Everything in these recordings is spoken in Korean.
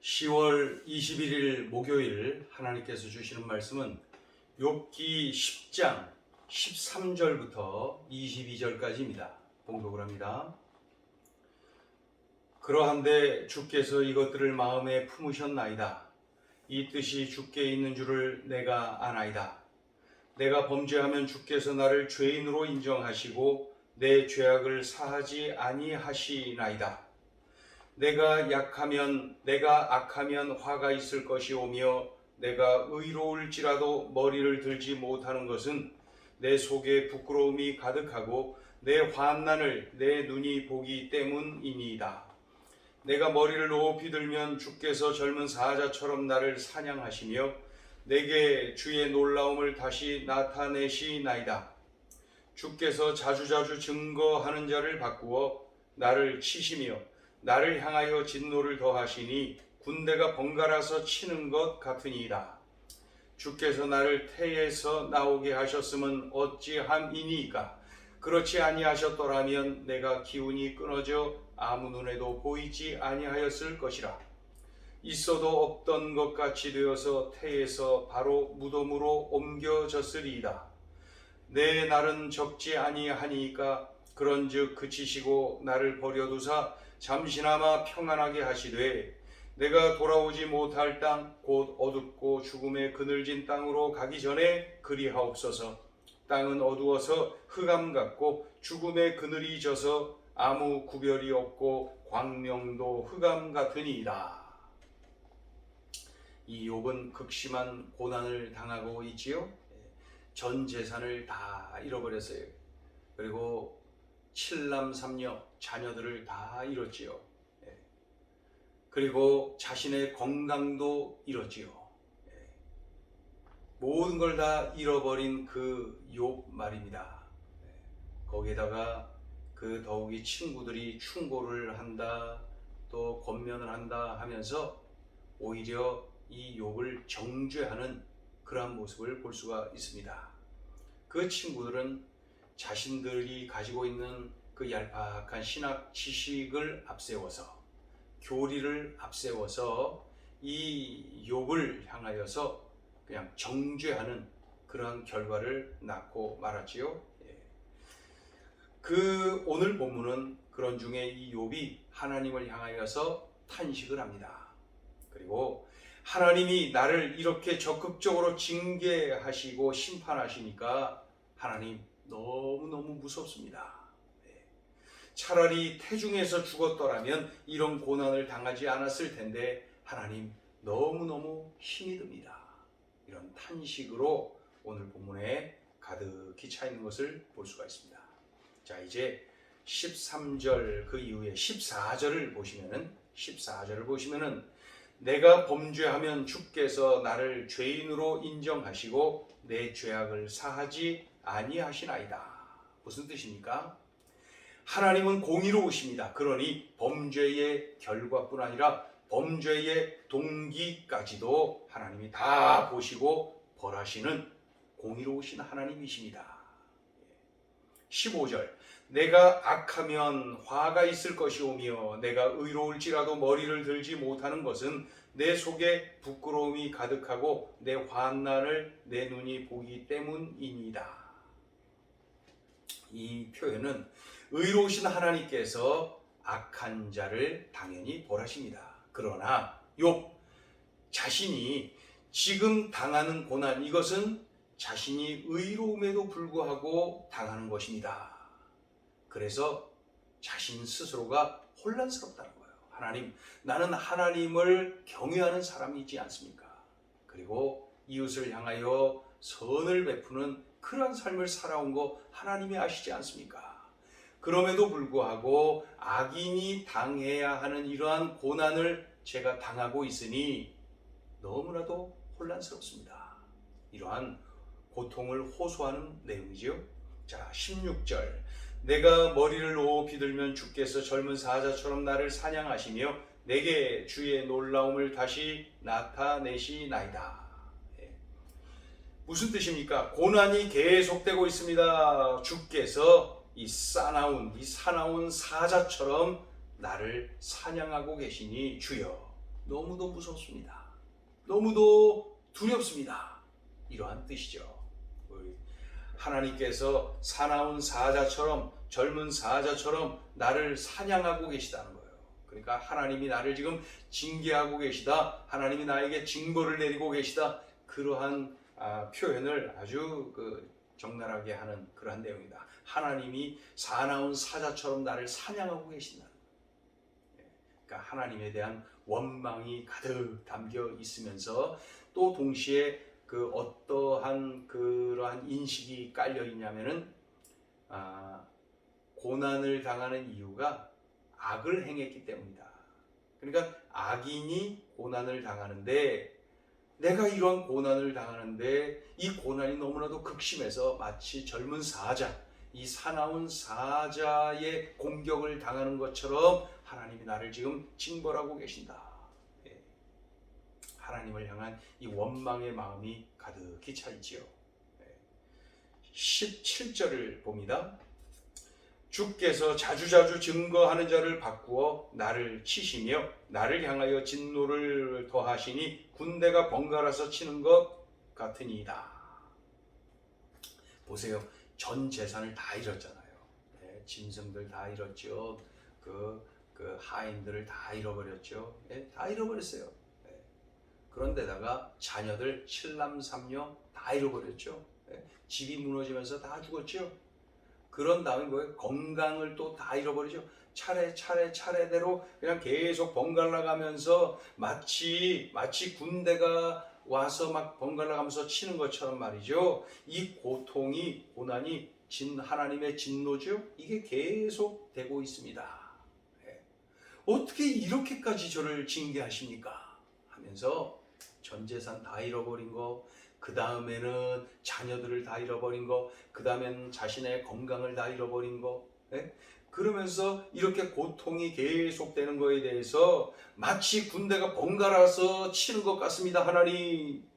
10월 21일 목요일 하나님께서 주시는 말씀은 욥기 10장 13절부터 22절까지입니다. 봉독을 합니다. 그러한데 주께서 이것들을 마음에 품으셨나이다. 이 뜻이 주께 있는 줄을 내가 아나이다. 내가 범죄하면 주께서 나를 죄인으로 인정하시고 내 죄악을 사하지 아니하시나이다. 내가 악하면 화가 있을 것이오며 내가 의로울지라도 머리를 들지 못하는 것은 내 속에 부끄러움이 가득하고 내 환난을 내 눈이 보기 때문이니이다. 내가 머리를 높이 들면 주께서 젊은 사자처럼 나를 사냥하시며 내게 주의 놀라움을 다시 나타내시나이다. 주께서 자주자주 증거하는 자를 바꾸어 나를 치시며 나를 향하여 진노를 더하시니 군대가 번갈아서 치는 것 같으니이다. 주께서 나를 태에서 나오게 하셨음은 어찌함이니이까? 그렇지 아니하셨더라면 내가 기운이 끊어져 아무 눈에도 보이지 아니하였을 것이라. 있어도 없던 것 같이 되어서 태에서 바로 무덤으로 옮겨졌으리이다. 내 날은 적지 아니하니까 그런즉 그치시고 나를 버려두사 잠시나마 평안하게 하시되 내가 돌아오지 못할 땅 곧 어둡고 죽음의 그늘진 땅으로 가기 전에 그리하옵소서. 땅은 어두워서 흑암 같고 죽음의 그늘이 져서 아무 구별이 없고 광명도 흑암 같으니이다. 이 욥은 극심한 고난을 당하고 있지요. 전 재산을 다 잃어버렸어요. 그리고 7남 3녀 자녀들을 다 잃었지요. 그리고 자신의 건강도 잃었지요. 모든 걸 다 잃어버린 그 욥 말입니다. 거기에다가 그 더욱이 친구들이 충고를 한다, 또 권면을 한다 하면서 오히려 이 욥을 정죄하는 그러한 모습을 볼 수가 있습니다. 그 친구들은 자신들이 가지고 있는 그 얄팍한 신학 지식을 앞세워서, 교리를 앞세워서 이 욥을 향하여서 그냥 정죄하는 그러한 결과를 낳고 말았지요. 그 오늘 본문은 그런 중에 이 욥이 하나님을 향하여서 탄식을 합니다. 그리고 하나님이 나를 이렇게 적극적으로 징계하시고 심판하시니까 하나님 너무너무 무섭습니다. 차라리 태중에서 죽었더라면 이런 고난을 당하지 않았을 텐데 하나님 너무너무 힘이 듭니다. 이런 탄식으로 오늘 본문에 가득히 차 있는 것을 볼 수가 있습니다. 자, 이제 13절 그 이후에 14절을 보시면은 내가 범죄하면 주께서 나를 죄인으로 인정하시고 내 죄악을 사하지 아니하시나이다. 무슨 뜻입니까? 하나님은 공의로우십니다. 그러니 범죄의 결과뿐 아니라 범죄의 동기까지도 하나님이 다 보시고 벌하시는 공의로우신 하나님이십니다. 15절 내가 악하면 화가 있을 것이오며 내가 의로울지라도 머리를 들지 못하는 것은 내 속에 부끄러움이 가득하고 내 환난을 내 눈이 보기 때문이니이다. 이 표현은 의로우신 하나님께서 악한 자를 당연히 벌하십니다. 그러나 욥 자신이 지금 당하는 고난, 이것은 자신이 의로움에도 불구하고 당하는 것입니다. 그래서 자신 스스로가 혼란스럽다는 거예요. 하나님, 나는 하나님을 경외하는 사람이지 않습니까? 그리고 이웃을 향하여 선을 베푸는 그러한 삶을 살아온 거 하나님이 아시지 않습니까? 그럼에도 불구하고 악인이 당해야 하는 이러한 고난을 제가 당하고 있으니 너무나도 혼란스럽습니다. 이러한 고통을 호소하는 내용이지요. 자, 16절 내가 머리를 높이 들면 주께서 젊은 사자처럼 나를 사냥하시며 내게 주의 놀라움을 다시 나타내시나이다. 무슨 뜻입니까? 고난이 계속되고 있습니다. 주께서 이 사나운 사자처럼 나를 사냥하고 계시니 주여. 너무도 무섭습니다. 너무도 두렵습니다. 이러한 뜻이죠. 우리 하나님께서 사나운 사자처럼, 젊은 사자처럼 나를 사냥하고 계시다는 거예요. 그러니까 하나님이 나를 지금 징계하고 계시다, 하나님이 나에게 징벌을 내리고 계시다, 그러한 표현을 아주 적나라하게 하는 그러한 내용이다. 하나님이 사나운 사자처럼 나를 사냥하고 계신다. 그러니까 하나님에 대한 원망이 가득 담겨 있으면서 또 동시에 어떠한 그러한 인식이 깔려 있냐면은 고난을 당하는 이유가 악을 행했기 때문이다. 그러니까 악인이 고난을 당하는데, 내가 이런 고난을 당하는데 이 고난이 너무나도 극심해서 마치 젊은 사자, 이 사나운 사자의 공격을 당하는 것처럼 하나님이 나를 지금 징벌하고 계신다. 하나님을 향한 이 원망의 마음이 가득히 차 있지요. 17절을 봅니다. 주께서 자주자주 증거하는 자를 바꾸어 나를 치시며 나를 향하여 진노를 더하시니 군대가 번갈아서 치는 것 같으니이다. 보세요. 전 재산을 다 잃었잖아요. 짐승들 다 잃었죠. 그 하인들을 다 잃어버렸죠. 다 잃어버렸어요. 그런데다가 자녀들 7남 3녀 다 잃어버렸죠. 집이 무너지면서 다 죽었죠. 그런 다음에 뭐예요? 건강을 또 다 잃어버리죠. 차례대로 그냥 계속 번갈아 가면서 마치 군대가 와서 막 번갈아 가면서 치는 것처럼 말이죠. 이 고통이, 고난이 하나님의 진노죠. 이게 계속 되고 있습니다. 어떻게 이렇게까지 저를 징계하십니까? 하면서 전 재산 다 잃어버린 거, 그 다음에는 자녀들을 다 잃어버린 거, 그 다음에는 자신의 건강을 다 잃어버린 거, 그러면서 이렇게 고통이 계속되는 거에 대해서 마치 군대가 번갈아서 치는 것 같습니다. 하나님,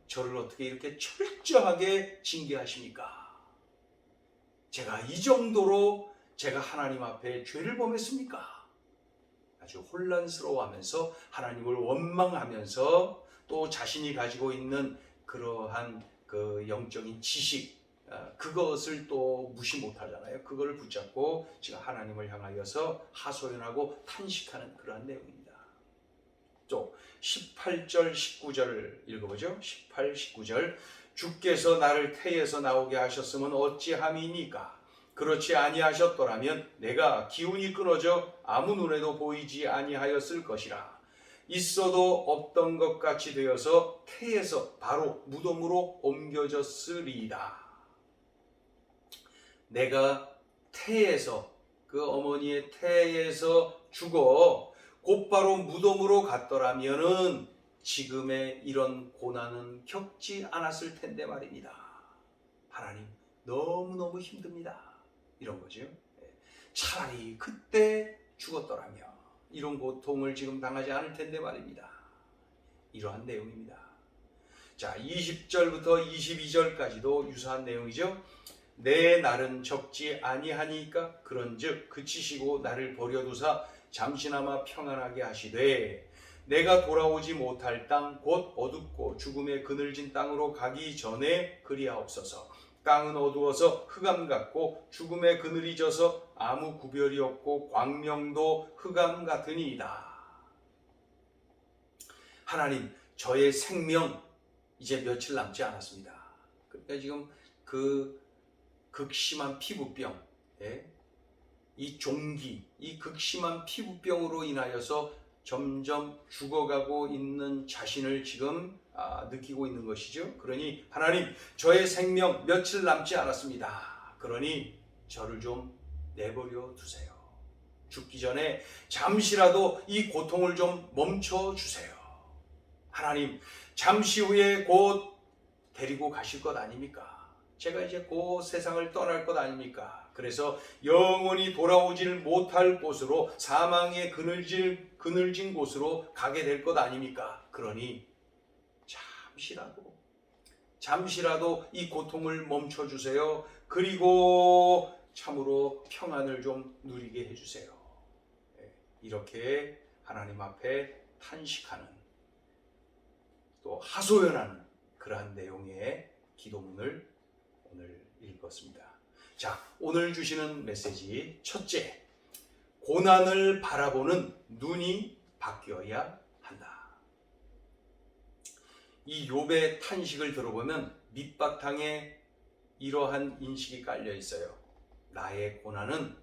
저를 어떻게 이렇게 철저하게 징계하십니까? 제가 이 정도로 제가 하나님 앞에 죄를 범했습니까? 아주 혼란스러워하면서 하나님을 원망하면서 또 자신이 가지고 있는 그러한 영적인 지식, 그것을 또 무시 못하잖아요. 그걸 붙잡고 지금 하나님을 향하여서 하소연하고 탄식하는 그러한 내용입니다. 또 18절 19절 읽어보죠. 18, 19절 주께서 나를 태에서 나오게 하셨으면 어찌함이니까? 그렇지 아니하셨더라면 내가 기운이 끊어져 아무 눈에도 보이지 아니하였을 것이라. 있어도 없던 것 같이 되어서 태에서 바로 무덤으로 옮겨졌으리이다. 내가 태에서, 그 어머니의 태에서 죽어 곧바로 무덤으로 갔더라면은 지금의 이런 고난은 겪지 않았을 텐데 말입니다. 하나님, 너무너무 힘듭니다. 이런 거죠. 차라리 그때 죽었더라면 이런 고통을 지금 당하지 않을 텐데 말입니다. 이러한 내용입니다. 자, 20절부터 22절까지도 유사한 내용이죠. 내 날은 적지 아니하니까 그런즉 그치시고 나를 버려두사 잠시나마 평안하게 하시되 내가 돌아오지 못할 땅 곧 어둡고 죽음의 그늘진 땅으로 가기 전에 그리하옵소서. 땅은 어두워서 흑암 같고 죽음의 그늘이 져서 아무 구별이 없고 광명도 흑암 같으니이다. 하나님, 저의 생명 이제 며칠 남지 않았습니다. 그러니까 지금 그 극심한 피부병, 이 종기, 이 극심한 피부병으로 인하여서 점점 죽어가고 있는 자신을 지금 느끼고 있는 것이죠. 그러니 하나님, 저의 생명 며칠 남지 않았습니다. 그러니 저를 좀 내버려 두세요. 죽기 전에 잠시라도 이 고통을 좀 멈춰 주세요. 하나님, 잠시 후에 곧 데리고 가실 것 아닙니까? 제가 이제 곧 세상을 떠날 것 아닙니까? 그래서 영원히 돌아오질 못할 곳으로, 사망의 그늘진 곳으로 가게 될 것 아닙니까? 그러니 잠시라도 이 고통을 멈춰주세요. 그리고 참으로 평안을 좀 누리게 해주세요. 이렇게 하나님 앞에 탄식하는 또 하소연하는 그러한 내용의 기도문을 오늘 읽었습니다. 자, 오늘 주시는 메시지 첫째, 고난을 바라보는 눈이 바뀌어야 한다. 이 욥의 탄식을 들어보면 밑바탕에 이러한 인식이 깔려 있어요. 나의 고난은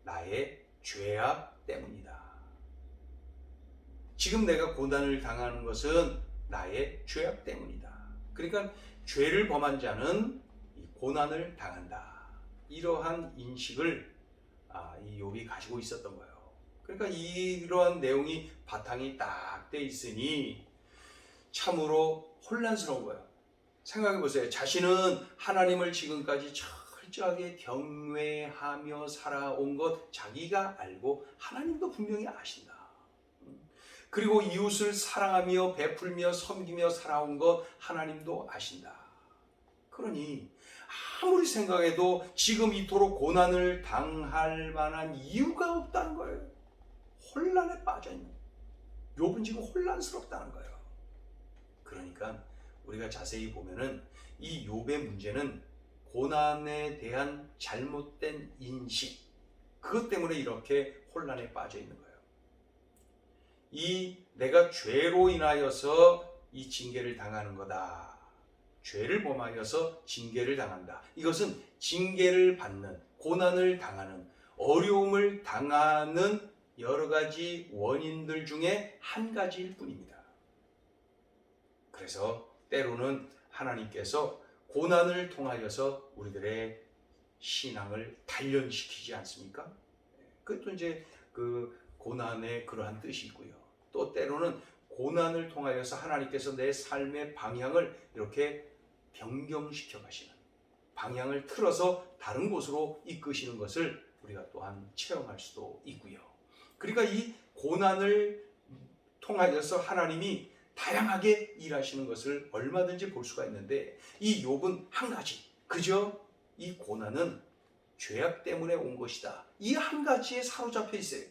나의 죄악 때문이다. 지금 내가 고난을 당하는 것은 나의 죄악 때문이다. 그러니까 죄를 범한 자는 고난을 당한다. 이러한 인식을 이 욥이 가지고 있었던 거예요. 그러니까 이러한 내용이 바탕이 딱 돼 있으니 참으로 혼란스러운 거예요. 생각해 보세요. 자신은 하나님을 지금까지 철저하게 경외하며 살아온 것 자기가 알고 하나님도 분명히 아신다. 그리고 이웃을 사랑하며 베풀며 섬기며 살아온 것 하나님도 아신다. 그러니 아무리 생각해도 지금 이토록 고난을 당할 만한 이유가 없다는 거예요. 혼란에 빠져 있는 거예요. 욥은 지금 혼란스럽다는 거예요. 그러니까 우리가 자세히 보면은 이 욥의 문제는 고난에 대한 잘못된 인식, 그것 때문에 이렇게 혼란에 빠져 있는 거예요. 내가 죄로 인하여서 이 징계를 당하는 거다. 죄를 범하여서 징계를 당한다. 이것은 징계를 받는, 고난을 당하는, 어려움을 당하는 여러 가지 원인들 중에 한 가지일 뿐입니다. 그래서 때로는 하나님께서 고난을 통하여서 우리들의 신앙을 단련시키지 않습니까? 그것도 이제 그 고난의 그러한 뜻이 있고요. 또 때로는 고난을 통하여서 하나님께서 내 삶의 방향을 이렇게 변경시켜 가시는, 방향을 틀어서 다른 곳으로 이끄시는 것을 우리가 또한 체험할 수도 있고요. 그러니까 이 고난을 통하여서 하나님이 다양하게 일하시는 것을 얼마든지 볼 수가 있는데 이 욥은 한 가지, 그저 이 고난은 죄악 때문에 온 것이다. 이 한 가지에 사로잡혀 있어요.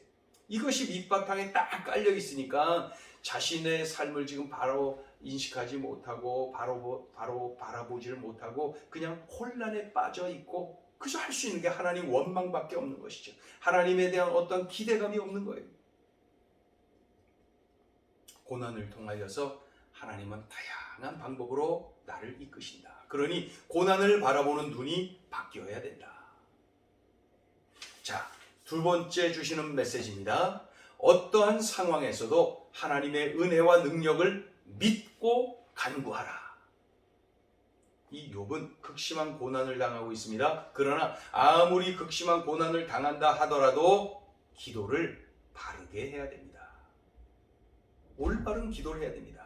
이것이 밑바탕에 딱 깔려 있으니까 자신의 삶을 지금 바로 인식하지 못하고 바로 바라보지를 못하고 그냥 혼란에 빠져 있고 그저 할 수 있는 게 하나님 원망밖에 없는 것이죠. 하나님에 대한 어떤 기대감이 없는 거예요. 고난을 통하여서 하나님은 다양한 방법으로 나를 이끄신다. 그러니 고난을 바라보는 눈이 바뀌어야 된다. 자, 두 번째 주시는 메시지입니다. 어떠한 상황에서도 하나님의 은혜와 능력을 믿고 간구하라. 이 욥은 극심한 고난을 당하고 있습니다. 그러나 아무리 극심한 고난을 당한다 하더라도 기도를 바르게 해야 됩니다. 올바른 기도를 해야 됩니다.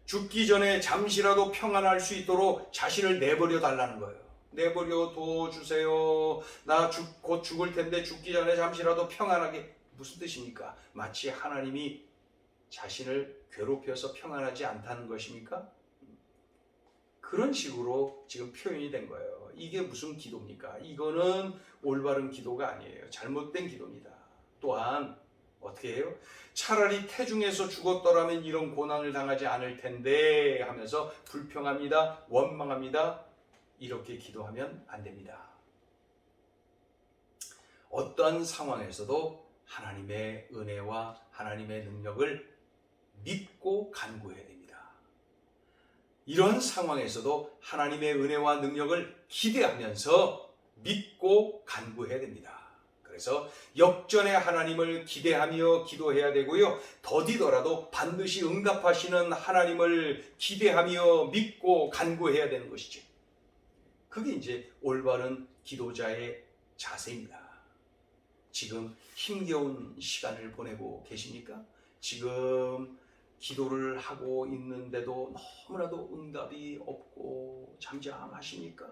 죽기 전에 잠시라도 평안할 수 있도록 자신을 내버려 달라는 거예요. 내버려 둬 주세요. 나 곧 죽을 텐데 죽기 전에 잠시라도 평안하게. 무슨 뜻입니까? 마치 하나님이 자신을 괴롭혀서 평안하지 않다는 것입니까? 그런 식으로 지금 표현이 된 거예요. 이게 무슨 기도입니까? 이거는 올바른 기도가 아니에요. 잘못된 기도입니다. 또한 어떻게 해요? 차라리 태중에서 죽었더라면 이런 고난을 당하지 않을 텐데 하면서 불평합니다. 원망합니다. 이렇게 기도하면 안 됩니다. 어떠한 상황에서도 하나님의 은혜와 하나님의 능력을 믿고 간구해야 됩니다. 이런 상황에서도 하나님의 은혜와 능력을 기대하면서 믿고 간구해야 됩니다. 그래서 역전의 하나님을 기대하며 기도해야 되고요. 더디더라도 반드시 응답하시는 하나님을 기대하며 믿고 간구해야 되는 것이죠. 그게 이제 올바른 기도자의 자세입니다. 지금 힘겨운 시간을 보내고 계십니까? 지금 기도를 하고 있는데도 너무나도 응답이 없고 잠잠하십니까?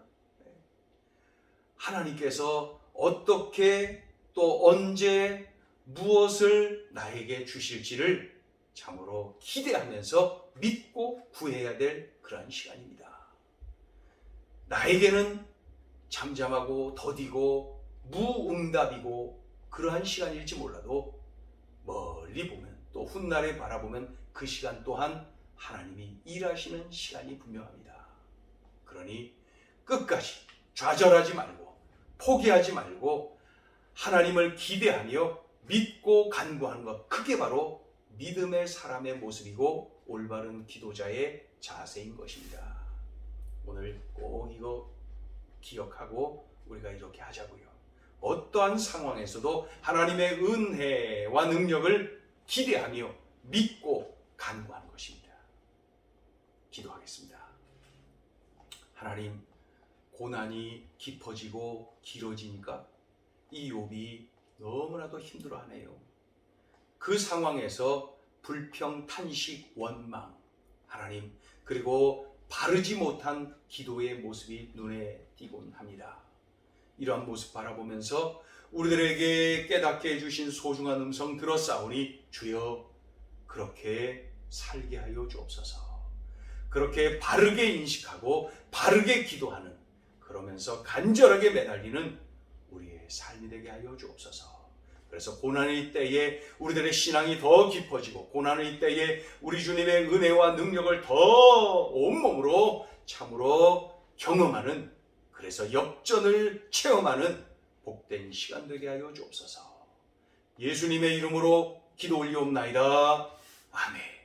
하나님께서 어떻게 또 언제 무엇을 나에게 주실지를 참으로 기대하면서 믿고 구해야 될 그러한 시간입니다. 나에게는 잠잠하고 더디고 무응답이고 그러한 시간일지 몰라도 멀리 보면 또 훗날에 바라보면 그 시간 또한 하나님이 일하시는 시간이 분명합니다. 그러니 끝까지 좌절하지 말고 포기하지 말고 하나님을 기대하며 믿고 간구하는 것, 그게 바로 믿음의 사람의 모습이고 올바른 기도자의 자세인 것입니다. 오늘 꼭 이거 기억하고 우리가 이렇게 하자고요. 어떠한 상황에서도 하나님의 은혜와 능력을 기대하며 믿고 간구하는 것입니다. 기도하겠습니다. 하나님, 고난이 깊어지고 길어지니까 이 욥이 너무나도 힘들어하네요. 그 상황에서 불평, 탄식, 원망, 하나님, 그리고 바르지 못한 기도의 모습이 눈에 띄곤 합니다. 이러한 모습 바라보면서 우리들에게 깨닫게 해주신 소중한 음성 들었사오니 주여 그렇게 살게 하여 주옵소서. 그렇게 바르게 인식하고 바르게 기도하는, 그러면서 간절하게 매달리는 우리의 삶이 되게 하여 주옵소서. 그래서 고난의 때에 우리들의 신앙이 더 깊어지고 고난의 때에 우리 주님의 은혜와 능력을 더 온몸으로 참으로 경험하는, 그래서 역전을 체험하는 복된 시간 되게 하여 주옵소서. 예수님의 이름으로 기도 올리옵나이다. 아멘.